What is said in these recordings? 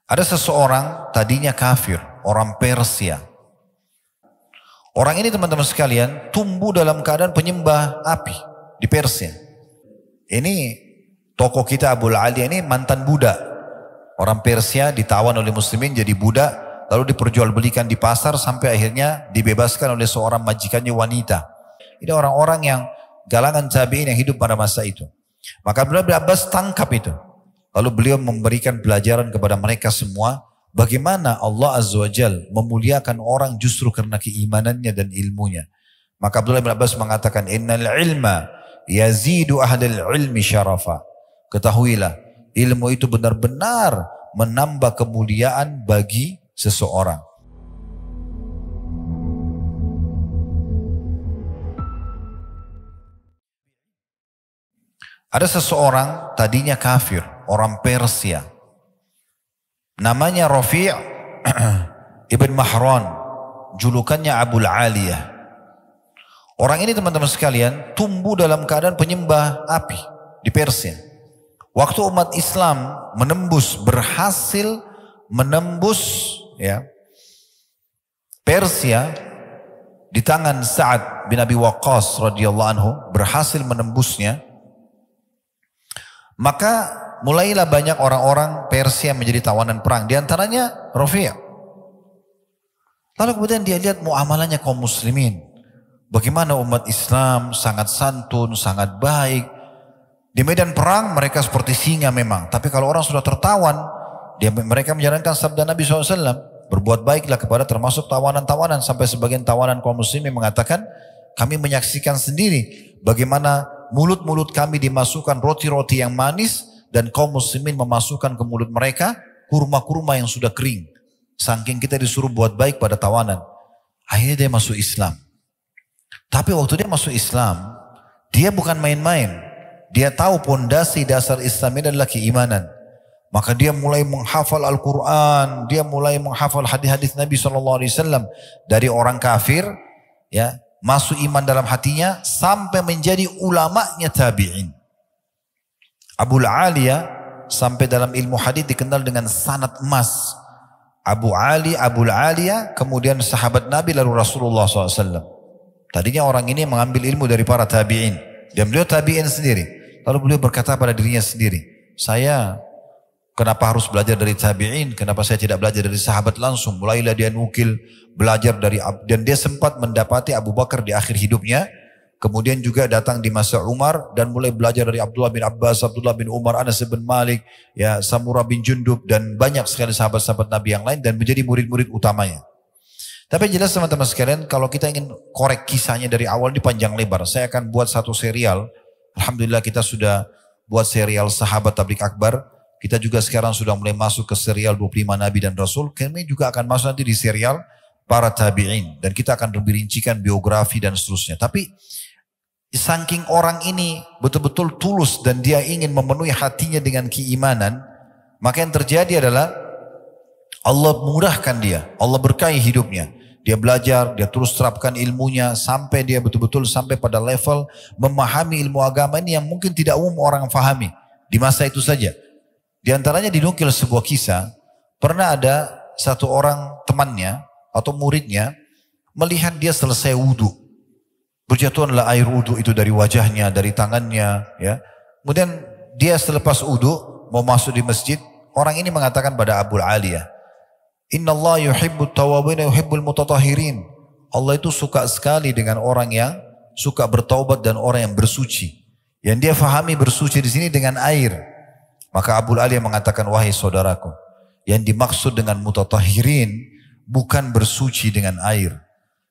Ada seseorang tadinya kafir, orang Persia. Orang ini teman-teman sekalian tumbuh dalam keadaan penyembah api di Persia. Ini tokoh kita Abu Aliya ini mantan budak. Orang Persia ditawan oleh muslimin jadi budak, lalu diperjualbelikan di pasar sampai akhirnya dibebaskan oleh seorang majikannya wanita. Ini orang-orang yang galangan tabi'in yang hidup pada masa itu. Maka Abdullah bin Abbas tangkap itu. Lalu beliau memberikan pelajaran kepada mereka semua bagaimana Allah Azza wa Jal memuliakan orang justru karena keimanannya dan ilmunya. Maka Abdullah bin Abbas mengatakan, innal ilma yazidu ahlil ilmi syarafa. Ketahuilah, ilmu itu benar-benar menambah kemuliaan bagi seseorang. Ada seseorang tadinya kafir, orang Persia. Namanya Rafi' ibn Mahran, julukannya Abu Aliyah. Orang ini teman-teman sekalian tumbuh dalam keadaan penyembah api di Persia. Waktu umat Islam berhasil menembus Persia di tangan Sa'ad bin Abi Waqqas radhiyallahu anhu, berhasil menembusnya. Maka mulailah banyak orang-orang Persia menjadi tawanan perang. Di antaranya Rafi'. Lalu kemudian dia lihat muamalahnya kaum muslimin. Bagaimana umat Islam sangat santun, sangat baik. Di medan perang mereka seperti singa memang. Tapi kalau orang sudah tertawan, mereka menjalankan sabda Nabi SAW. Berbuat baiklah kepada termasuk tawanan-tawanan. Sampai sebagian tawanan kaum muslimin mengatakan, kami menyaksikan sendiri bagaimana mulut-mulut kami dimasukkan roti-roti yang manis dan kaum muslimin memasukkan ke mulut mereka kurma-kurma yang sudah kering. Saking kita disuruh buat baik pada tawanan. Akhirnya dia masuk Islam. Tapi waktu dia masuk Islam, dia bukan main-main. Dia tahu pondasi dasar Islam ini adalah keimanan. Maka dia mulai menghafal Al-Quran, dia mulai menghafal hadis-hadis Nabi SAW dari orang kafir, masuk iman dalam hatinya sampai menjadi ulamanya tabi'in. Abu Aliyah sampai dalam ilmu hadis dikenal dengan sanad emas. Abu Aliyah kemudian sahabat Nabi lalu Rasulullah SAW. Tadinya orang ini mengambil ilmu dari para tabi'in dan beliau tabi'in sendiri. Lalu beliau berkata pada dirinya sendiri, saya kenapa harus belajar dari tabi'in? Kenapa saya tidak belajar dari sahabat langsung? Mulailah dia nukil belajar dari, dan dia sempat mendapati Abu Bakar di akhir hidupnya. Kemudian juga datang di masa Umar dan mulai belajar dari Abdullah bin Abbas, Abdullah bin Umar, Anas bin Malik, Samurah bin Jundub dan banyak sekali sahabat-sahabat Nabi yang lain dan menjadi murid-murid utamanya. Tapi jelas teman-teman sekalian, kalau kita ingin korek kisahnya dari awal ini panjang lebar. Saya akan buat satu serial. Alhamdulillah kita sudah buat serial Sahabat Tabligh Akbar. Kita juga sekarang sudah mulai masuk ke serial 25 Nabi dan Rasul. Kami juga akan masuk nanti di serial para tabi'in. Dan kita akan lebih rincikan biografi dan seterusnya. Tapi saking orang ini betul-betul tulus dan dia ingin memenuhi hatinya dengan keimanan. Maka yang terjadi adalah Allah mudahkan dia. Allah berkahi hidupnya. Dia belajar, dia terus terapkan ilmunya sampai dia betul-betul sampai pada level memahami ilmu agama ini yang mungkin tidak umum orang fahami di masa itu saja. Di antaranya dinukil sebuah kisah, pernah ada satu orang temannya atau muridnya melihat dia selesai wudhu. Berjatuhanlah air wudhu itu dari wajahnya, dari tangannya. Kemudian dia selepas wudhu mau masuk di masjid, orang ini mengatakan pada Abu Aliyah, Inna Allah yuhibbut tawabin yuhibbul mutatahirin. Allah itu suka sekali dengan orang yang suka bertaubat dan orang yang bersuci. Yang dia fahami bersuci di sini dengan air. Maka Abu Aliyah mengatakan, wahai saudaraku, yang dimaksud dengan mutatahirin bukan bersuci dengan air,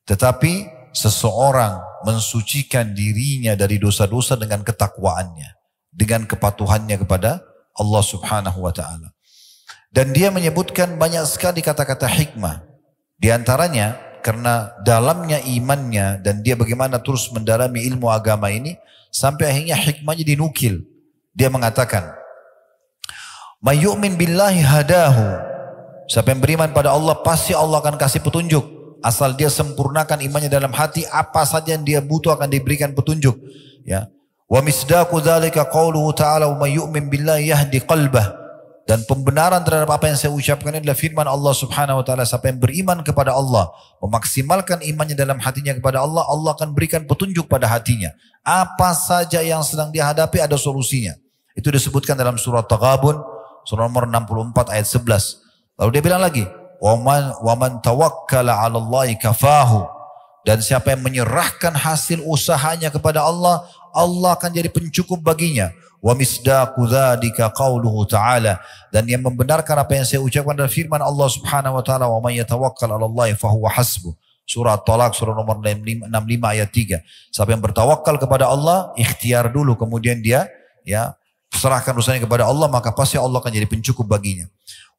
tetapi seseorang mensucikan dirinya dari dosa-dosa dengan ketakwaannya, dengan kepatuhannya kepada Allah Subhanahu wa taala. Dan dia menyebutkan banyak sekali kata-kata hikmah. Di antaranya karena dalamnya imannya dan dia bagaimana terus mendalami ilmu agama ini sampai akhirnya hikmahnya dinukil. Dia mengatakan, "May yu'min billahi hadahu." Siapa yang beriman pada Allah pasti Allah akan kasih petunjuk. Asal dia sempurnakan imannya dalam hati, apa saja yang dia butuh akan diberikan petunjuk. Wa misdaqu dzalika qauluhu ta'ala, "Wa may yu'min billahi yahdi qalbah." Dan pembenaran terhadap apa yang saya ucapkan adalah firman Allah subhanahu wa ta'ala. Siapa yang beriman kepada Allah, memaksimalkan imannya dalam hatinya kepada Allah, Allah akan berikan petunjuk pada hatinya. Apa saja yang sedang dihadapi ada solusinya. Itu disebutkan dalam surat Taghabun, surah nomor 64 ayat 11. Lalu dia bilang lagi, وَمَنْ تَوَكَّلَ عَلَى اللَّهِ كَفَاهُ. Dan siapa yang menyerahkan hasil usahanya kepada Allah, Allah akan jadi pencukup baginya. Wa misdaqu dzalika qauluhu ta'ala, dan yang membenarkan apa yang saya ucapkan adalah firman Allah Subhanahu wa taala, wa may yatawakkal 'ala Allah fa huwa hasbuh. Surah Talaq surah nomor 65 ayat 3. Siapa yang bertawakal kepada Allah, ikhtiar dulu kemudian dia serahkan usahanya kepada Allah, maka pasti Allah akan jadi pencukup baginya.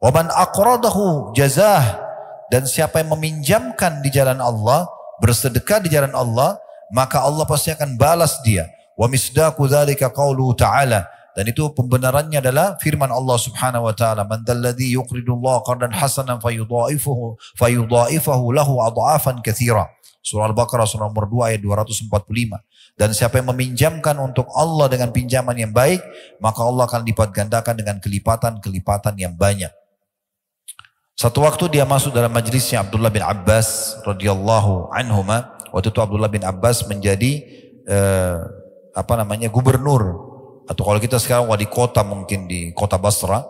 Wa man aqradahu jazah, dan siapa yang meminjamkan di jalan Allah, bersedekah di jalan Allah, maka Allah pasti akan balas dia. Wa misdaqu dzalika qauluhu ta'ala, dan itu pembenarannya adalah firman Allah Subhanahu wa taala, man dzalladzi yuqridullaha qardan hasanan fayudha'ifahu lahu adha'afan katsira. Surah Al-Baqarah surah nomor 2 ayat 245. Dan siapa yang meminjamkan untuk Allah dengan pinjaman yang baik, maka Allah akan lipat gandakan dengan kelipatan-kelipatan yang banyak. Satu waktu dia masuk dalam majlisnya Abdullah bin Abbas radhiyallahu anhuma. Waktu itu Abdullah bin Abbas menjadi gubernur, atau kalau kita sekarang wali kota mungkin di kota Basra.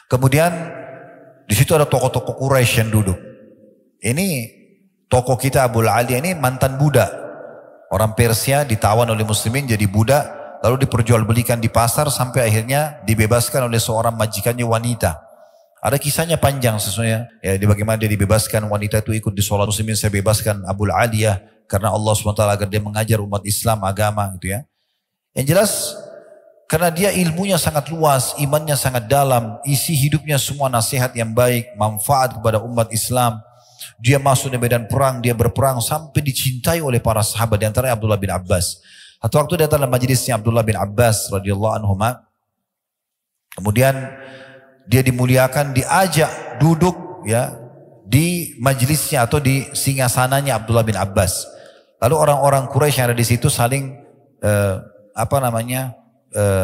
Kemudian di situ ada tokoh-tokoh Quraisy yang duduk. Ini tokoh kita Abu Ali ini mantan budak. Orang Persia ditawan oleh muslimin jadi budak, lalu diperjualbelikan di pasar sampai akhirnya dibebaskan oleh seorang majikannya wanita. Ada kisahnya panjang sesungguhnya. Ya, bagaimana dia dibebaskan, wanita itu ikut di sholat muslimin, saya bebaskan Abu Aliyah karena Allah SWT agar dia mengajar umat Islam agama gitu ya. Yang jelas karena dia ilmunya sangat luas, imannya sangat dalam, isi hidupnya semua nasihat yang baik, manfaat kepada umat Islam. Dia masuk di medan perang, dia berperang sampai dicintai oleh para sahabat, di antaranya Abdullah bin Abbas. Satu waktu dia datang dalam majelisnya Abdullah bin Abbas radhiyallahu anhu. Kemudian dia dimuliakan, diajak duduk ya di majelisnya atau di singgasananya Abdullah bin Abbas. Lalu orang-orang Quraisy yang ada di situ saling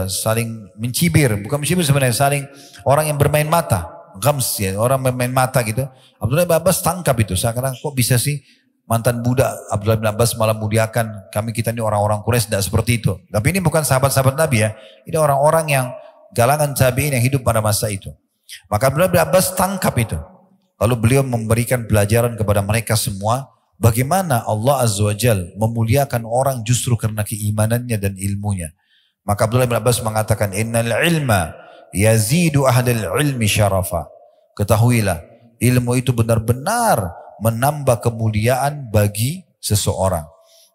saling mencibir, bukan mencibir sebenarnya, saling orang yang bermain mata, gams ya, orang bermain mata gitu. Abdullah bin Abbas tangkap itu, sekarang kok bisa sih mantan budak Abdullah bin Abbas malah muliakan kita ini orang-orang Quraisy, tidak seperti itu. Tapi ini bukan sahabat-sahabat Nabi ya, ini orang-orang yang galangan tabi'in yang hidup pada masa itu. Maka Abdullah bin Abbas tangkap itu. Lalu beliau memberikan pelajaran kepada mereka semua, bagaimana Allah Azza wa Jal memuliakan orang justru karena keimanannya dan ilmunya. Maka Abdullah bin Abbas mengatakan, innal ilma yazidu ahlal ilmi syarafa. Ketahuilah, ilmu itu benar-benar menambah kemuliaan bagi seseorang.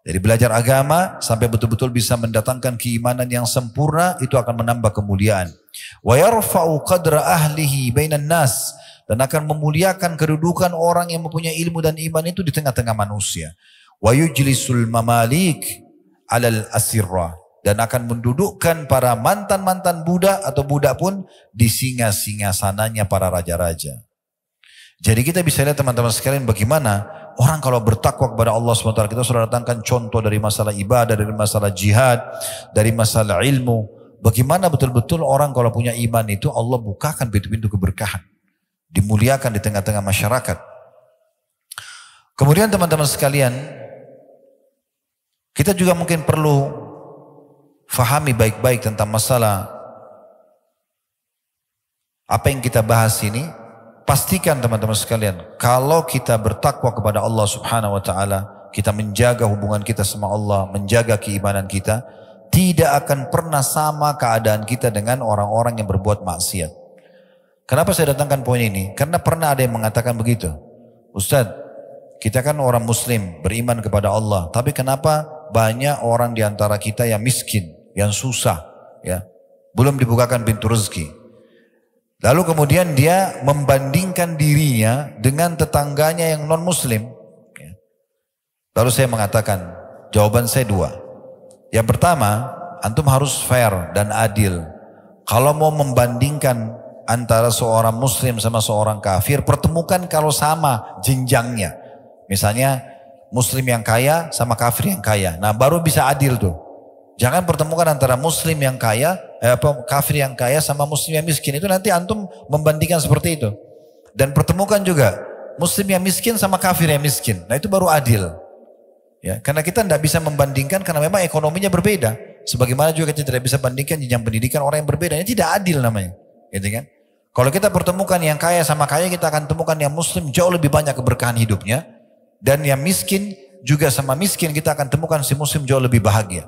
Jadi belajar agama sampai betul-betul bisa mendatangkan keimanan yang sempurna, itu akan menambah kemuliaan. Wa yarfa'u qadra ahlihi bainan nas, dan akan memuliakan kedudukan orang yang mempunyai ilmu dan iman itu di tengah-tengah manusia. Wa yujlisul mamalik 'alal asirra, dan akan mendudukkan para mantan-mantan budak atau budak pun di singgah-singgasananya para raja-raja. Jadi kita bisa lihat teman-teman sekalian bagaimana orang kalau bertakwa kepada Allah SWT. Kita sudah datangkan contoh dari masalah ibadah, dari masalah jihad, dari masalah ilmu. Bagaimana betul-betul orang kalau punya iman itu Allah bukakan pintu-pintu keberkahan. Dimuliakan di tengah-tengah masyarakat. Kemudian teman-teman sekalian, kita juga mungkin perlu fahami baik-baik tentang masalah apa yang kita bahas ini. Pastikan teman-teman sekalian, kalau kita bertakwa kepada Allah Subhanahu wa taala, kita menjaga hubungan kita sama Allah, menjaga keimanan kita, tidak akan pernah sama keadaan kita dengan orang-orang yang berbuat maksiat. Kenapa saya datangkan poin ini? Karena pernah ada yang mengatakan begitu. Ustadz, kita kan orang muslim, beriman kepada Allah, tapi kenapa banyak orang di antara kita yang miskin, yang susah, ya, belum dibukakan pintu rezeki. Lalu kemudian dia membandingkan dirinya dengan tetangganya yang non muslim. Lalu saya mengatakan, jawaban saya dua. Yang pertama, antum harus fair dan adil. Kalau mau membandingkan antara seorang muslim sama seorang kafir, pertemukan kalau sama jenjangnya. Misalnya muslim yang kaya sama kafir yang kaya. Nah baru bisa adil tuh. Jangan pertemukan antara muslim yang kaya, kafir yang kaya sama muslim yang miskin. Itu nanti antum membandingkan seperti itu. Dan pertemukan juga muslim yang miskin sama kafir yang miskin. Nah itu baru adil. Ya, karena kita tidak bisa membandingkan karena memang ekonominya berbeda. Sebagaimana juga kita tidak bisa bandingkan jenjang pendidikan orang yang berbeda. Ini tidak adil namanya. Gitu kan? Kalau kita pertemukan yang kaya sama kaya, kita akan temukan yang muslim jauh lebih banyak keberkahan hidupnya. Dan yang miskin juga sama miskin, kita akan temukan si muslim jauh lebih bahagia.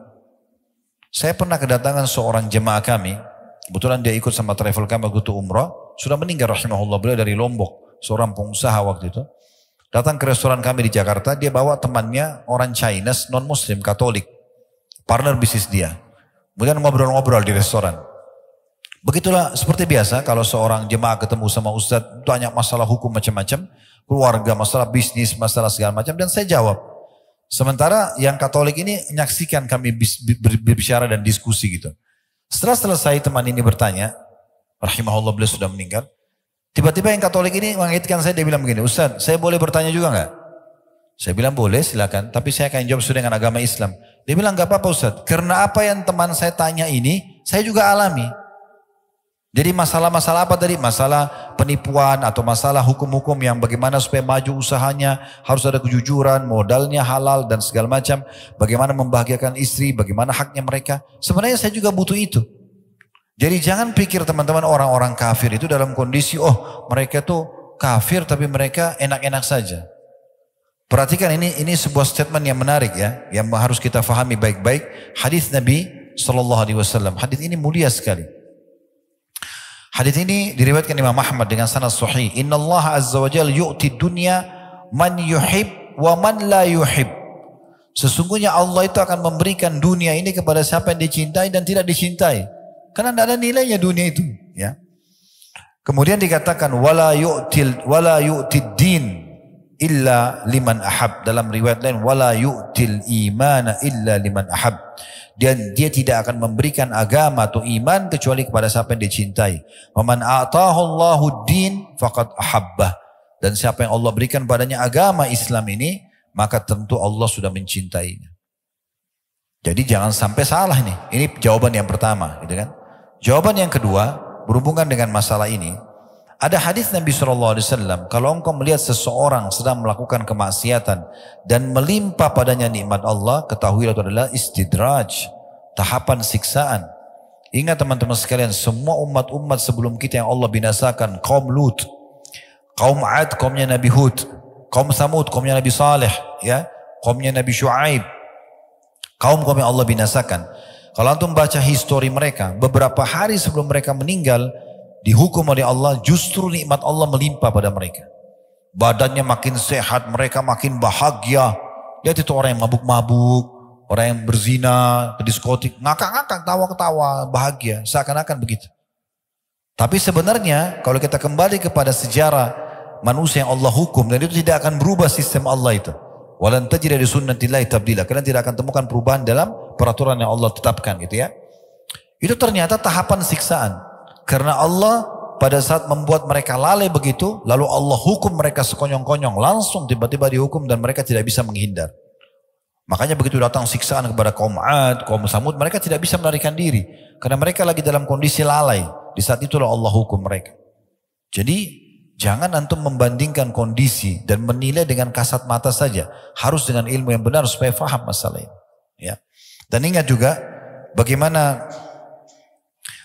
Saya pernah kedatangan seorang jemaah kami, kebetulan dia ikut sama travel kami waktu itu umrah, sudah meninggal rahimahullah, beliau dari Lombok, seorang pengusaha waktu itu. Datang ke restoran kami di Jakarta, dia bawa temannya orang Chinese, non-muslim, Katolik, partner bisnis dia. Kemudian ngobrol-ngobrol di restoran. Begitulah seperti biasa, kalau seorang jemaah ketemu sama ustadz, tanya masalah hukum macam-macam, keluarga, masalah bisnis, masalah segala macam, dan saya jawab. Sementara yang Katolik ini menyaksikan kami berbicara dan diskusi gitu. Setelah selesai teman ini bertanya, rahimahullah beliau sudah meninggal. Tiba-tiba yang Katolik ini mengaitkan saya, dia bilang begini, Ustaz, saya boleh bertanya juga nggak? Saya bilang boleh, silakan. Tapi saya akan jawab sesuai dengan agama Islam. Dia bilang nggak apa-apa Ustaz, karena apa yang teman saya tanya ini, saya juga alami. Jadi masalah-masalah apa tadi? Masalah penipuan atau masalah hukum-hukum yang bagaimana supaya maju usahanya, harus ada kejujuran, modalnya halal dan segala macam. Bagaimana membahagiakan istri, bagaimana haknya mereka. Sebenarnya saya juga butuh itu. Jadi jangan pikir teman-teman orang-orang kafir itu dalam kondisi, oh mereka tuh kafir tapi mereka enak-enak saja. Perhatikan ini sebuah statement yang menarik ya, yang harus kita fahami baik-baik. Hadis Nabi SAW, hadis ini mulia sekali. Hadis ini diriwayatkan Imam Ahmad dengan sanad sahih. Inna Allah azza wa jalla yu'ti dunya man yuhib wa man la yuhib. Sesungguhnya Allah itu akan memberikan dunia ini kepada siapa yang dicintai dan tidak dicintai. Karena tidak ada nilainya dunia itu. Ya. Kemudian dikatakan wala yu'tid din illa liman ahab. Dalam riwayat lain wala yu'til imana illa liman ahab. Dan dia tidak akan memberikan agama atau iman kecuali kepada siapa yang dicintai. Wa man a'tahu Allahu din faqad ahabbah. Dan siapa yang Allah berikan padanya agama Islam ini, maka tentu Allah sudah mencintainya. Jadi jangan sampai salah nih. Ini jawaban yang pertama, gitu kan? Jawaban yang kedua berhubungan dengan masalah ini. Ada hadis Nabi SAW, kalau engkau melihat seseorang sedang melakukan kemaksiatan dan melimpah padanya nikmat Allah, ketahuilah itu adalah istidraj, tahapan siksaan. Ingat teman-teman sekalian, semua umat-umat sebelum kita yang Allah binasakan, kaum Lut, kaum Ad, kaumnya Nabi Hud, kaum Samud, kaumnya Nabi Saleh, ya, kaumnya Nabi Shu'aib, kaum yang Allah binasakan. Kalau antum baca histori mereka, beberapa hari sebelum mereka meninggal, dihukum oleh Allah, justru nikmat Allah melimpah pada mereka. Badannya makin sehat, mereka makin bahagia. Lihat itu orang yang mabuk-mabuk, orang yang berzina, ke diskotik, ngakak-ngakak, tawa-ketawa, bahagia, seakan-akan begitu. Tapi sebenarnya kalau kita kembali kepada sejarah manusia yang Allah hukum, dan itu tidak akan berubah sistem Allah itu. Walan tajida li sunnatillahi tabdila. Kalian tidak akan temukan perubahan dalam peraturan yang Allah tetapkan gitu ya. Itu ternyata tahapan siksaan. Karena Allah pada saat membuat mereka lalai begitu, lalu Allah hukum mereka sekonyong-konyong, langsung tiba-tiba dihukum dan mereka tidak bisa menghindar. Makanya begitu datang siksaan kepada kaum Ad, kaum Samud, mereka tidak bisa melarikan diri. Karena mereka lagi dalam kondisi lalai. Di saat itulah Allah hukum mereka. Jadi jangan antum membandingkan kondisi dan menilai dengan kasat mata saja. Harus dengan ilmu yang benar supaya faham masalah ini. Ya. Dan ingat juga bagaimana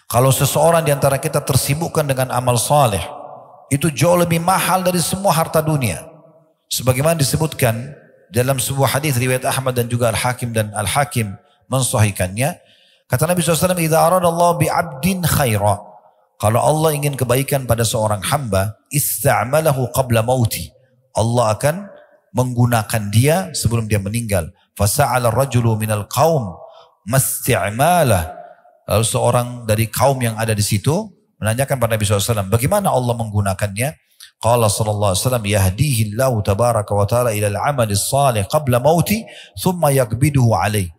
kalau seseorang di antara kita tersibukkan dengan amal saleh, itu jauh lebih mahal dari semua harta dunia. Sebagaimana disebutkan dalam sebuah hadis riwayat Ahmad dan juga Al-Hakim, dan Al-Hakim mensahihkannya, kata Nabi SAW, "Idza aradallahu bi'abdin khaira." Kalau Allah ingin kebaikan pada seorang hamba, ista'malahu qabla mauti. Allah akan menggunakan dia sebelum dia meninggal. Fasa'ala ar-rajulu minal qaum masti'malah. Lalu seorang dari kaum yang ada di situ menanyakan pada Nabi SAW, bagaimana Allah menggunakannya? Qala sallallahu alaihi wasallam, yahdihillahu tabaraka wa ta'ala ila al-amali salih qabla mauti, thumma yakbiduhu alaih.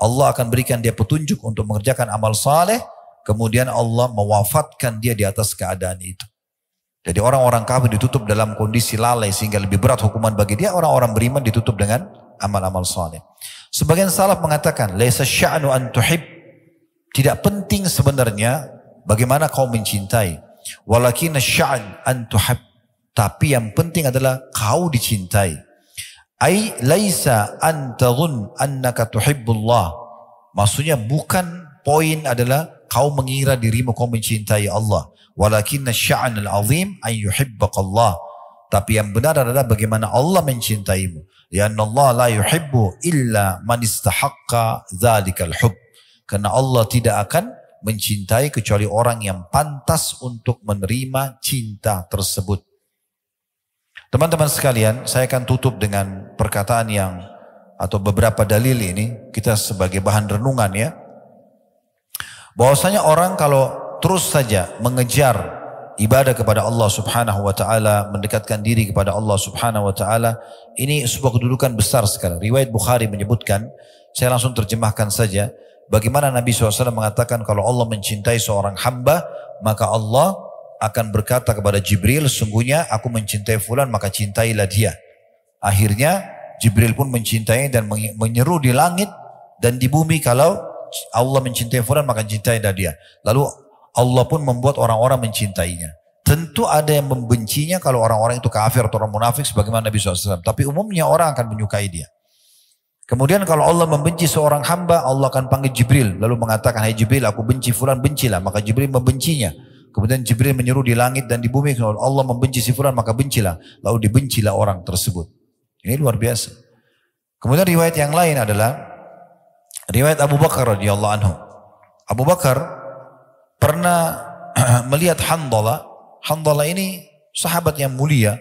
Allah akan berikan dia petunjuk untuk mengerjakan amal saleh, kemudian Allah mewafatkan dia di atas keadaan itu. Jadi orang-orang kafir ditutup dalam kondisi lalai sehingga lebih berat hukuman bagi dia, orang-orang beriman ditutup dengan amal-amal saleh. Sebagian salaf mengatakan, laisa sya'nu an tuhib. Tidak penting sebenarnya bagaimana kau mencintai. Walakin sya'an an tuhab. Tapi yang penting adalah kau dicintai. Ai laisa an tadhun annaka tuhibbullah. Maksudnya bukan poin adalah kau mengira dirimu kau mencintai Allah. Walakin sya'an al-azim an yuhibbaqallah. Tapi yang benar adalah bagaimana Allah mencintaimu. Ya Allah la yuhibbu illa man istahaqqa dzalikal hubb. Karena Allah tidak akan mencintai kecuali orang yang pantas untuk menerima cinta tersebut. Teman-teman sekalian, saya akan tutup dengan perkataan yang atau beberapa dalil ini kita sebagai bahan renungan ya. Bahwasanya orang kalau terus saja mengejar ibadah kepada Allah subhanahu wa ta'ala, mendekatkan diri kepada Allah subhanahu wa ta'ala, ini sebuah kedudukan besar sekali. Riwayat Bukhari menyebutkan, saya langsung terjemahkan saja, bagaimana Nabi SAW mengatakan kalau Allah mencintai seorang hamba, maka Allah akan berkata kepada Jibril, sungguhnya aku mencintai fulan, maka cintailah dia. Akhirnya Jibril pun mencintai dan menyeru di langit dan di bumi, kalau Allah mencintai fulan maka cintailah dia. Lalu Allah pun membuat orang-orang mencintainya. Tentu ada yang membencinya kalau orang-orang itu kafir atau orang munafik sebagaimana Nabi SAW. Tapi umumnya orang akan menyukai dia. Kemudian kalau Allah membenci seorang hamba, Allah akan panggil Jibril. Lalu mengatakan, hai Jibril, aku benci fulan, bencilah. Maka Jibril membencinya. Kemudian Jibril menyeru di langit dan di bumi, kalau Allah membenci si fulan maka bencilah. Lalu dibencilah orang tersebut. Ini luar biasa. Kemudian riwayat yang lain adalah riwayat Abu Bakar radhiyallahu anhu. Abu Bakar pernah melihat Handalah. Handalah ini sahabat yang mulia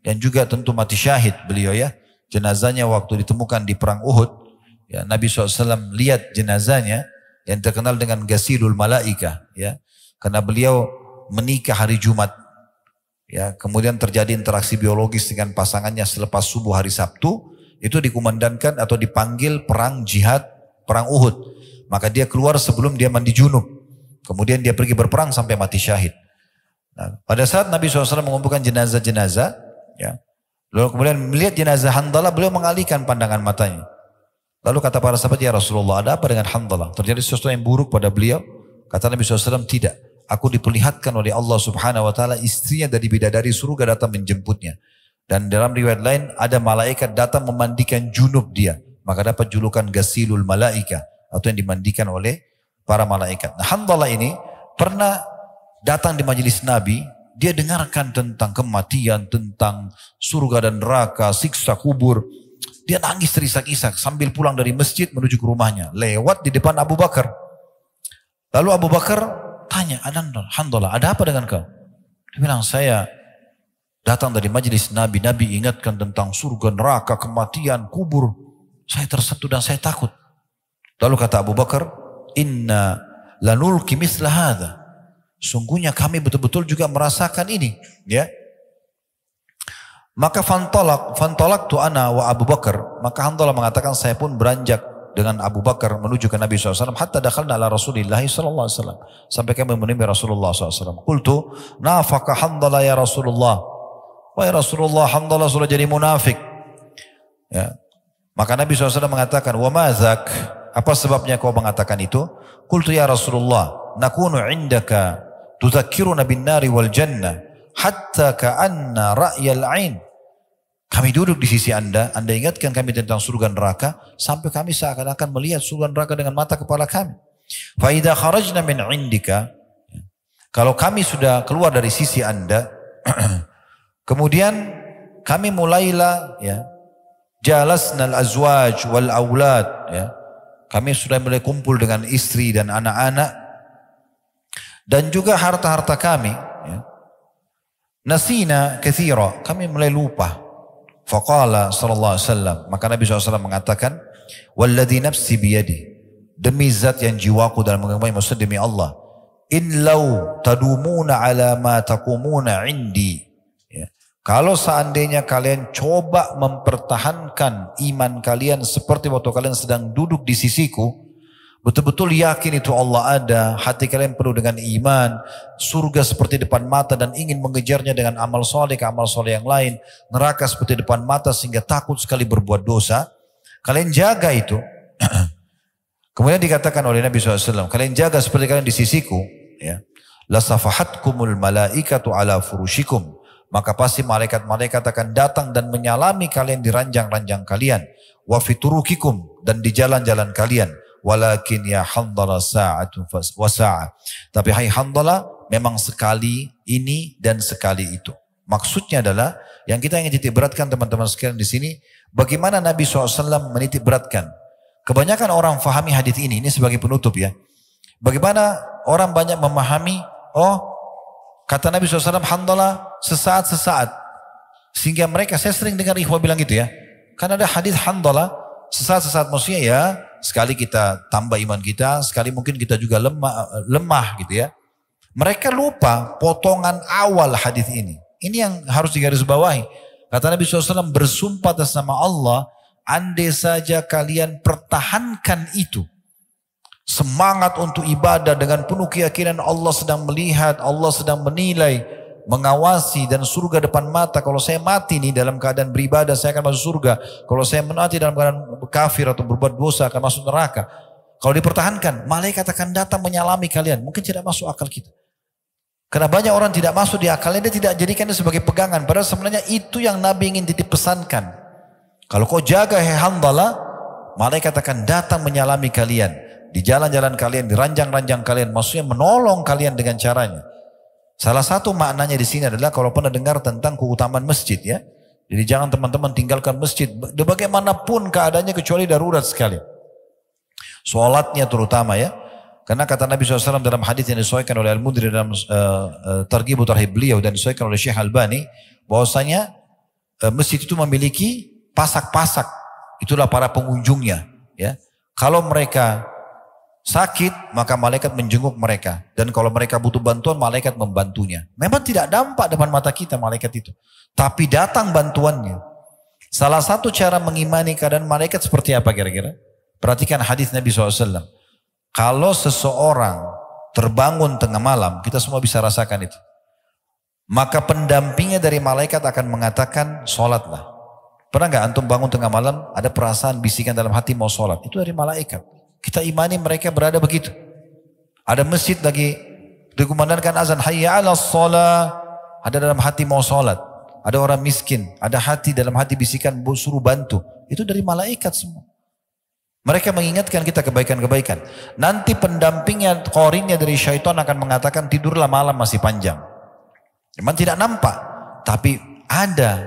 dan juga tentu mati syahid beliau ya. Jenazahnya waktu ditemukan di perang Uhud, ya, Nabi SAW lihat jenazahnya yang terkenal dengan Ghasilul Malaika, ya, karena beliau menikah hari Jumat, ya, kemudian terjadi interaksi biologis dengan pasangannya selepas subuh hari Sabtu, itu dikumandangkan atau dipanggil perang jihad, perang Uhud, maka dia keluar sebelum dia mandi junub. Kemudian dia pergi berperang sampai mati syahid. Nah, pada saat Nabi SAW mengumpulkan jenazah-jenazah, ya, lalu kemudian melihat jenazah Handalah, beliau mengalihkan pandangan matanya. Lalu kata para sahabat, ya Rasulullah, ada apa dengan Handalah? Terjadi sesuatu yang buruk pada beliau? Kata Nabi SAW, tidak. Aku diperlihatkan oleh Allah Subhanahu Wa Taala istrinya dari bidadari surga datang menjemputnya. Dan dalam riwayat lain ada malaikat datang memandikan junub dia. Maka dapat julukan Ghasilul Malaika, atau yang dimandikan oleh para malaikat. Nah, Handalah ini pernah datang di majelis Nabi, dia dengarkan tentang kematian, tentang surga dan neraka, siksa kubur. Dia nangis terisak-isak sambil pulang dari masjid menuju ke rumahnya. Lewat di depan Abu Bakar. Lalu Abu Bakar tanya, Handalah, ada apa dengan kau? Dia bilang, saya datang dari majelis Nabi. Nabi ingatkan tentang surga, neraka, kematian, kubur. Saya tersentuh dan saya takut. Lalu kata Abu Bakar, inna lanulki misla hadha. Sungguhnya kami betul-betul juga merasakan ini, ya. Maka fantolak tu ana wa Abu Bakar. Maka Handalah mengatakan, saya pun beranjak dengan Abu Bakar menuju ke Nabi SAW. Hatta dakhalna ala Rasulillah SAW. Sampai kami menemui Rasulullah SAW. Qultu nafaka Handalah ya Rasulullah. Wahai Rasulullah, Handalah sudah jadi munafik. Ya. Maka Nabi SAW mengatakan, wa mazak, apa sebabnya kau mengatakan itu? Qultu ya Rasulullah, nakunu indaka tudzakkiruna bin nari wal jannah hatta ka'anna ra'yal ain. Kami duduk di sisi Anda ingatkan kami tentang surga neraka sampai kami seakan-akan melihat surga neraka dengan mata kepala kami. Fa idza kharajna min indika, kalau kami sudah keluar dari sisi Anda, kemudian kami mulailah, ya, jalasna al-azwaj wal aulad, ya. Kami sudah mulai kumpul dengan istri dan anak-anak dan juga harta-harta kami, ya. Nasina katsira, kami mulai lupa. Faqala sallallahu alaihi wasallam, maka Nabi SAW mengatakan, walladzi nafsi biyadi, demi zat yang jiwaku dalam genggaman, maksud demi Allah, in law tadumuna ala ma taqumuna indi, ya. Kalau seandainya kalian coba mempertahankan iman kalian seperti waktu kalian sedang duduk di sisiku, betul-betul yakin itu Allah ada, hati kalian penuh dengan iman, surga seperti depan mata dan ingin mengejarnya dengan amal soleh ke amal soleh yang lain, neraka seperti depan mata sehingga takut sekali berbuat dosa. Kalian jaga itu. Kemudian dikatakan oleh Nabi SAW, kalian jaga seperti kalian di sisiku. Ya. Lasafahatkumul malaikatu ala furushikum. Maka pasti malaikat-malaikat akan datang dan menyalami kalian di ranjang-ranjang kalian. Wa fiturukikum, dan di jalan-jalan kalian. Walakin ya Handalah sa'atun wa sa'ah. Tapi hai Handalah, memang sekali ini dan sekali itu. Maksudnya adalah, yang kita ingin titik beratkan teman-teman sekalian di sini, bagaimana Nabi SAW menitik beratkan. Kebanyakan orang fahami hadis ini sebagai penutup ya. Bagaimana orang banyak memahami, oh kata Nabi SAW, Handalah sesaat-sesaat. Sehingga mereka, saya sering dengar ikhwah bilang gitu ya. Kan ada hadis Handalah sesaat-sesaat, maksudnya ya sekali kita tambah iman kita, sekali mungkin kita juga lemah gitu ya. Mereka lupa potongan awal hadis ini. Ini yang harus digarisbawahi. Kata Nabi SAW, bersumpah atas nama Allah, andai saja kalian pertahankan itu. Semangat untuk ibadah dengan penuh keyakinan Allah sedang melihat, Allah sedang menilai, mengawasi, dan surga depan mata. Kalau saya mati nih dalam keadaan beribadah, saya akan masuk surga. Kalau saya mati dalam keadaan kafir atau berbuat dosa, akan masuk neraka. Kalau dipertahankan, malaikat akan datang menyalami kalian. Mungkin tidak masuk akal kita. Karena banyak orang tidak masuk di akalnya, dia tidak jadikannya sebagai pegangan. Padahal sebenarnya itu yang Nabi ingin titip pesankan. Kalau kau jaga Handalah, malaikat akan datang menyalami kalian. Di jalan-jalan kalian, di ranjang-ranjang kalian. Maksudnya menolong kalian dengan caranya. Salah satu maknanya di sini adalah kalau pernah dengar tentang keutamaan masjid ya. Jadi jangan teman-teman tinggalkan masjid. Bagaimanapun keadaannya kecuali darurat sekali. Sholatnya terutama ya. Karena kata Nabi SAW dalam hadis yang disesuaikan oleh Al-Mudri dalam Targhib Tarhib beliau dan disesuaikan oleh Syekh Albani. Bahwasanya masjid itu memiliki pasak-pasak. Itulah para pengunjungnya. Ya. Kalau mereka sakit, maka malaikat menjenguk mereka. Dan kalau mereka butuh bantuan, malaikat membantunya. Memang tidak nampak depan mata kita malaikat itu. Tapi datang bantuannya. Salah satu cara mengimani keadaan malaikat seperti apa kira-kira? Perhatikan hadis Nabi SAW. Kalau seseorang terbangun tengah malam, kita semua bisa rasakan itu. Maka pendampingnya dari malaikat akan mengatakan, sholatlah. Pernah nggak antum bangun tengah malam, ada perasaan bisikan dalam hati mau sholat? Itu dari malaikat. Kita imani mereka berada begitu. Ada masjid lagi dikumandangkan azan hayya 'alas shalah, ada dalam hati mau salat. Ada orang miskin, ada hati dalam hati bisikan suruh bantu. Itu dari malaikat semua. Mereka mengingatkan kita kebaikan-kebaikan. Nanti pendampingnya, qarinnya dari syaitan akan mengatakan tidurlah malam masih panjang. Memang tidak nampak, tapi ada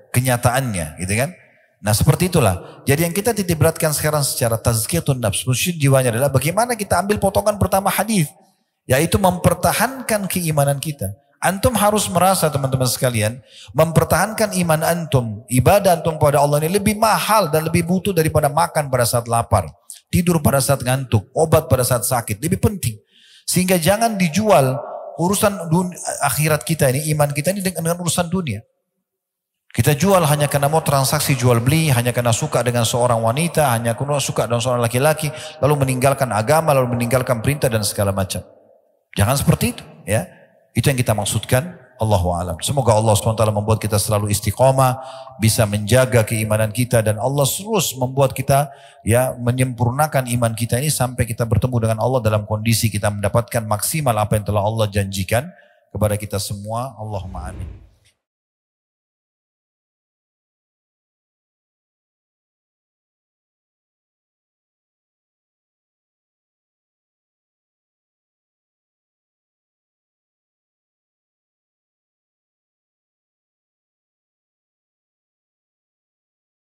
kenyataannya, gitu kan? Nah seperti itulah. Jadi yang kita titik beratkan sekarang secara tazkiyatun nafs, musyid jiwanya adalah bagaimana kita ambil potongan pertama hadis, yaitu mempertahankan keimanan kita. Antum harus merasa teman-teman sekalian, mempertahankan iman antum, ibadah antum pada Allah ini lebih mahal dan lebih butuh daripada makan pada saat lapar, tidur pada saat ngantuk, obat pada saat sakit, lebih penting. Sehingga jangan dijual urusan akhirat kita ini, iman kita ini dengan urusan dunia. Kita jual hanya karena mau transaksi jual beli, hanya karena suka dengan seorang wanita, hanya karena suka dengan seorang laki-laki, lalu meninggalkan agama, lalu meninggalkan perintah dan segala macam. Jangan seperti itu, ya. Itu yang kita maksudkan. Allahu a'lam. Semoga Allah SWT membuat kita selalu istiqomah, bisa menjaga keimanan kita, dan Allah terus membuat kita ya menyempurnakan iman kita ini sampai kita bertemu dengan Allah dalam kondisi kita mendapatkan maksimal apa yang telah Allah janjikan kepada kita semua. Allahumma amin.